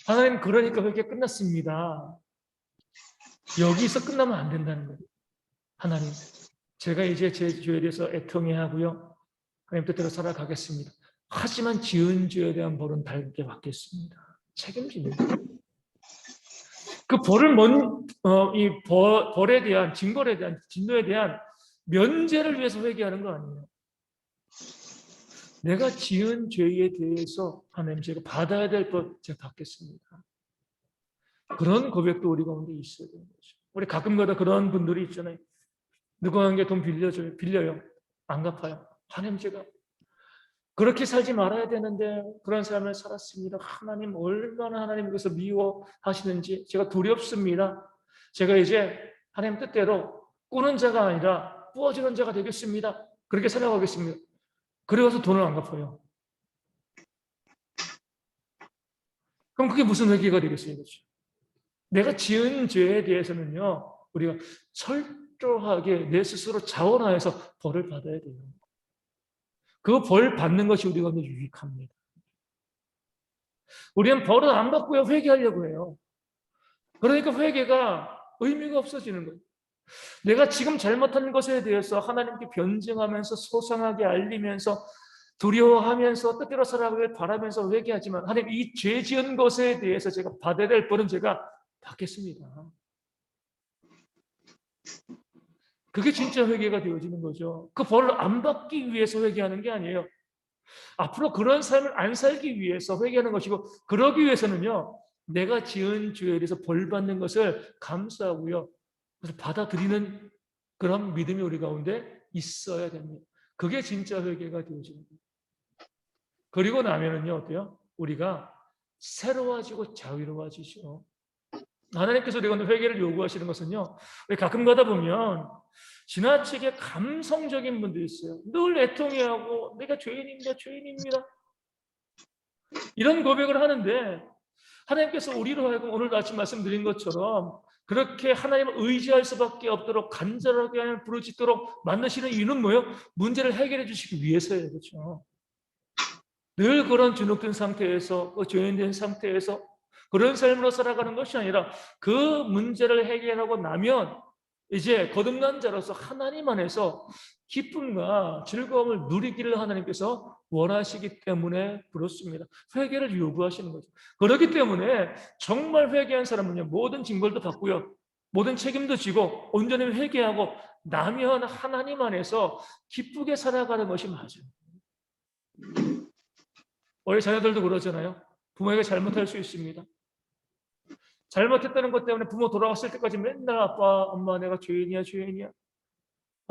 하나님 그러니까 회개 끝났습니다, 여기서 끝나면 안 된다는 거예요. 하나님, 제가 이제 제 죄에 대해서 애통해하고요, 하나님 뜻대로 살아가겠습니다. 하지만 지은 죄에 대한 벌은 달게 받겠습니다. 책임지는 거예요. 그 벌을 벌에 대한, 징벌에 대한, 진노에 대한 면제를 위해서 회개하는 거 아니에요. 내가 지은 죄에 대해서 하나님, 제가 받아야 될 것 제가 받겠습니다. 그런 고백도 우리 가운데 있어야 되는 거죠. 우리 가끔가다 그런 분들이 있잖아요. 누구한테 돈 빌려요. 안 갚아요. 하나님, 제가 그렇게 살지 말아야 되는데 그런 삶을 살았습니다. 하나님, 얼마나 하나님 그것을 미워하시는지 제가 두렵습니다. 제가 이제 하나님 뜻대로 꾸는 자가 아니라 부어주는 자가 되겠습니다. 그렇게 살아가겠습니다. 그래서 돈을 안 갚아요. 그럼 그게 무슨 회개가 되겠어요? 그렇죠? 내가 지은 죄에 대해서는요, 우리가 철저하게 내 스스로 자원하여서 벌을 받아야 돼요. 그 벌 받는 것이 우리가 유익합니다. 우리는 벌을 안 받고요, 회개하려고 해요. 그러니까 회개가 의미가 없어지는 거예요. 내가 지금 잘못한 것에 대해서 하나님께 변증하면서 소상하게 알리면서 두려워하면서 뜻대로 살아가길 바라면서 회개하지만, 하나님, 이 죄 지은 것에 대해서 제가 받아야 될 벌은 제가 받겠습니다. 그게 진짜 회개가 되어지는 거죠. 그 벌을 안 받기 위해서 회개하는 게 아니에요. 앞으로 그런 삶을 안 살기 위해서 회개하는 것이고, 그러기 위해서는요, 내가 지은 죄에 대해서 벌 받는 것을 감사하고요, 그래서 받아들이는 그런 믿음이 우리 가운데 있어야 됩니다. 그게 진짜 회개가 되어지는 거예요. 그리고 나면은요, 어때요? 우리가 새로워지고 자유로워지죠. 하나님께서 우리 가운데 회개를 요구하시는 것은요, 우리 가끔 가다 보면 지나치게 감성적인 분들이 있어요. 늘 애통해하고 내가 죄인입니다, 죄인입니다, 이런 고백을 하는데, 하나님께서 우리로 하여금 오늘 아침 말씀드린 것처럼 그렇게 하나님을 의지할 수밖에 없도록 간절하게 하나님을 부르짖도록 만드시는 이유는 뭐예요? 문제를 해결해 주시기 위해서예요. 그렇죠? 늘 그런 주눅든 상태에서, 죄인된 상태에서 그런 삶으로 살아가는 것이 아니라, 그 문제를 해결하고 나면 이제 거듭난 자로서 하나님 안에서 기쁨과 즐거움을 누리기를 하나님께서 원하시기 때문에 그렇습니다. 회개를 요구하시는 거죠. 그렇기 때문에 정말 회개한 사람은요, 모든 징벌도 받고요, 모든 책임도 지고 온전히 회개하고 나면 하나님 안에서 기쁘게 살아가는 것이 맞아요. 우리 자녀들도 그러잖아요. 부모에게 잘못할 수 있습니다. 잘못했다는 것 때문에 부모 돌아왔을 때까지 맨날 아빠, 엄마, 내가 죄인이야, 죄인이야.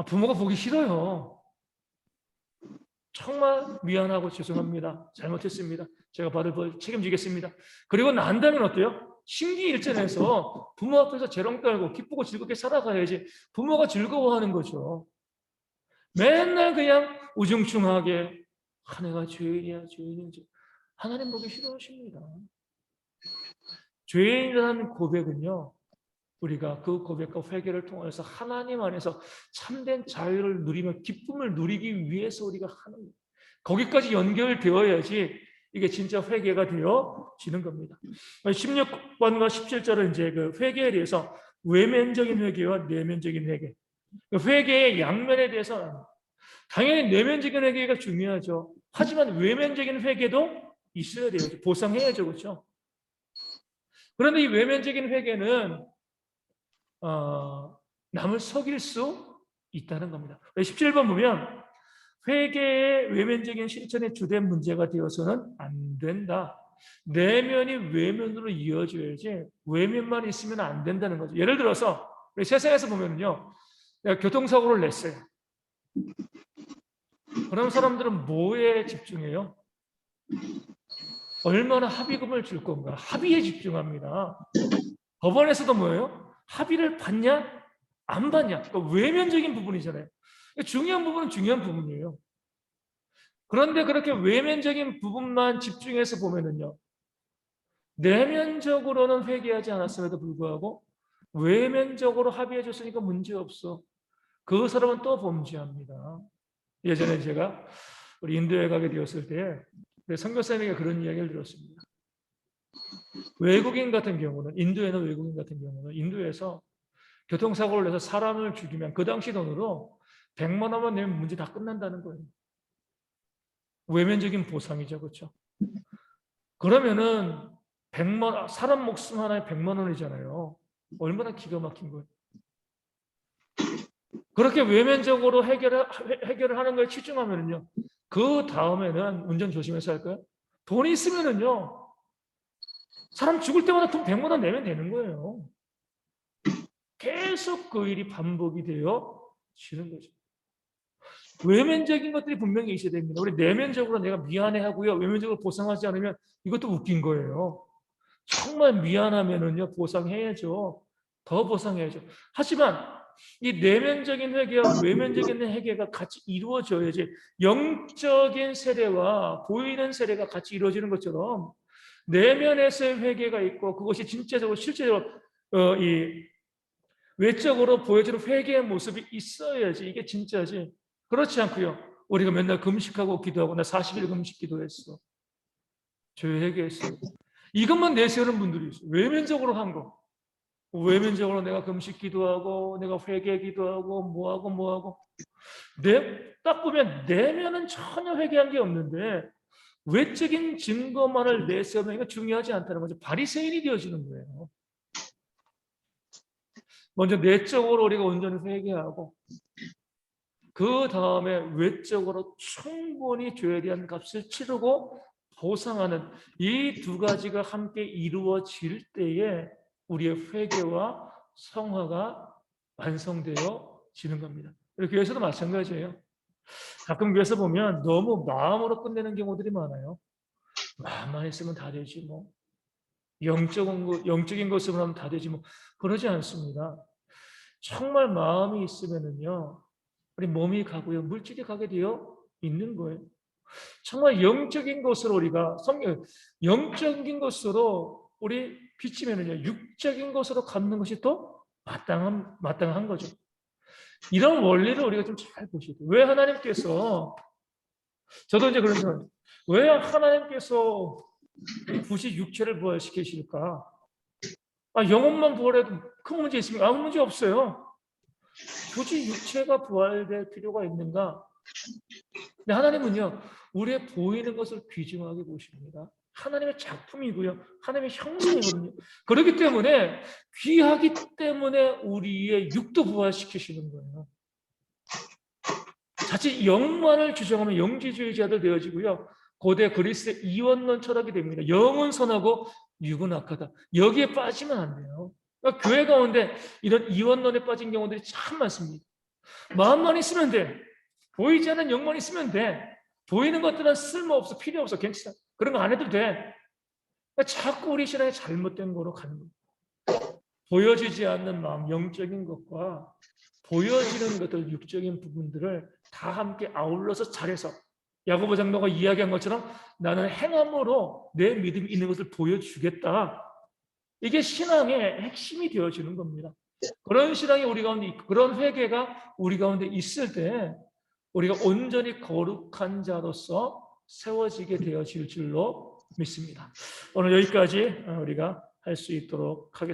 부모가 보기 싫어요. 정말 미안하고 죄송합니다, 잘못했습니다, 제가 받을 벌 책임지겠습니다. 그리고 난 다음엔 어때요? 심기일전해서 부모 앞에서 재롱 떨고 기쁘고 즐겁게 살아가야지 부모가 즐거워하는 거죠. 맨날 그냥 우중충하게 내가 죄인이야, 죄인인지. 하나님 보기 싫어하십니다. 죄인이라는 고백은요, 우리가 그 고백과 회개를 통해서 하나님 안에서 참된 자유를 누리며 기쁨을 누리기 위해서 우리가 하는 거예요. 거기까지 연결되어야지 이게 진짜 회개가 되어지는 겁니다. 16번과 17절은 이제 그 회개에 대해서 외면적인 회개와 내면적인 회개, 회개의 양면에 대해서 당연히 내면적인 회개가 중요하죠. 하지만 외면적인 회개도 있어야 돼요. 보상해야죠. 그렇죠? 그런데 이 외면적인 회개는 남을 속일 수 있다는 겁니다. 17번 보면 회개의 외면적인 실천의 주된 문제가 되어서는 안 된다. 내면이 외면으로 이어져야지 외면만 있으면 안 된다는 거죠. 예를 들어서 우리 세상에서 보면요, 내가 교통사고를 냈어요. 그럼 사람들은 뭐에 집중해요? 얼마나 합의금을 줄 건가? 합의에 집중합니다. 법원에서도 뭐예요? 합의를 받냐? 안 받냐? 그러니까 외면적인 부분이잖아요. 중요한 부분은 중요한 부분이에요. 그런데 그렇게 외면적인 부분만 집중해서 보면은요, 내면적으로는 회개하지 않았음에도 불구하고 외면적으로 합의해 줬으니까 문제 없어. 그 사람은 또 범죄합니다. 예전에 제가 우리 인도에 가게 되었을 때 선교사님에게 그런 이야기를 들었습니다. 외국인 같은 경우는, 인도에는 외국인 같은 경우는 인도에서 교통사고를 내서 사람을 죽이면 그 당시 돈으로 100만 원만 내면 문제 다 끝난다는 거예요. 외면적인 보상이죠. 그렇죠? 그러면은 사람 목숨 하나에 100만 원이잖아요. 얼마나 기가 막힌 거예요. 그렇게 외면적으로 해결을 하는 거에 치중하면은요, 그 다음에는 운전 조심해서 할까요? 돈이 있으면은요, 사람 죽을 때마다 돈 100만 원 내면 되는 거예요. 계속 그 일이 반복이 되어지는 거죠. 외면적인 것들이 분명히 있어야 됩니다. 우리 내면적으로 내가 미안해하고요, 외면적으로 보상하지 않으면 이것도 웃긴 거예요. 정말 미안하면은요, 보상해야죠. 더 보상해야죠. 하지만 이 내면적인 회개와 외면적인 회개가 같이 이루어져야지, 영적인 세례와 보이는 세례가 같이 이루어지는 것처럼 내면에서의 회개가 있고 그것이 진짜적으로 실제적으로 이 외적으로 보여지는 회개의 모습이 있어야지 이게 진짜지. 그렇지 않고요. 우리가 맨날 금식하고 기도하고 나 40일 금식 기도했어. 죄 회개했어. 이것만 내세우는 분들이 있어요. 외면적으로 한 거. 외면적으로 내가 금식 기도하고 내가 회개 기도하고 뭐하고 딱 보면 내면은 전혀 회개한 게 없는데 외적인 증거만을 내세우면 이거 중요하지 않다는 거죠. 바리새인이 되어지는 거예요. 먼저 내적으로 우리가 온전히 회개하고 그 다음에 외적으로 충분히 죄에 대한 값을 치르고 보상하는 이 두 가지가 함께 이루어질 때에 우리의 회개와 성화가 완성되어지는 겁니다. 교회에서도 마찬가지예요. 가끔 교회에서 보면 너무 마음으로 끝내는 경우들이 많아요. 마음만 있으면 다 되지 뭐. 영적인 것으로 하면 다 되지 뭐. 그러지 않습니다. 정말 마음이 있으면은요, 우리 몸이 가고요, 물질이 가게 되어 있는 거예요. 정말 영적인 것으로 우리가 영적인 것으로 우리 비치면은요, 육적인 것으로 갚는 것이 또 마땅한 거죠. 이런 원리를 우리가 좀 잘 보셔야 돼요. 왜 하나님께서, 저도 이제 그런 생각, 왜 하나님께서 굳이 육체를 부활시키실까? 영혼만 부활해도 큰 문제 있습니까? 아무 문제 없어요. 굳이 육체가 부활될 필요가 있는가? 근데 하나님은요, 우리의 보이는 것을 귀중하게 보십니다. 하나님의 작품이고요. 하나님의 형상이거든요. 그렇기 때문에 귀하기 때문에 우리의 육도 부활시키시는 거예요. 자칫 영만을 주장하면 영지주의자들 되어지고요. 고대 그리스의 이원론 철학이 됩니다. 영은 선하고 육은 악하다. 여기에 빠지면 안 돼요. 그러니까 교회 가운데 이런 이원론에 빠진 경우들이 참 많습니다. 마음만 있으면 돼. 보이지 않는 영만 있으면 돼. 보이는 것들은 쓸모없어, 필요 없어, 괜찮아. 그런 거 안 해도 돼. 그러니까 자꾸 우리 신앙이 잘못된 거로 가는 거예요. 보여지지 않는 마음, 영적인 것과 보여지는 것들, 육적인 부분들을 다 함께 아울러서 잘해서 야고보 장로가 이야기한 것처럼 나는 행함으로 내 믿음이 있는 것을 보여주겠다. 이게 신앙의 핵심이 되어지는 겁니다. 그런 신앙이 우리 가운데 있고 그런 회개가 우리 가운데 있을 때 우리가 온전히 거룩한 자로서 세워지게 되어질 줄로 믿습니다. 오늘 여기까지 우리가 할 수 있도록 하겠습니다.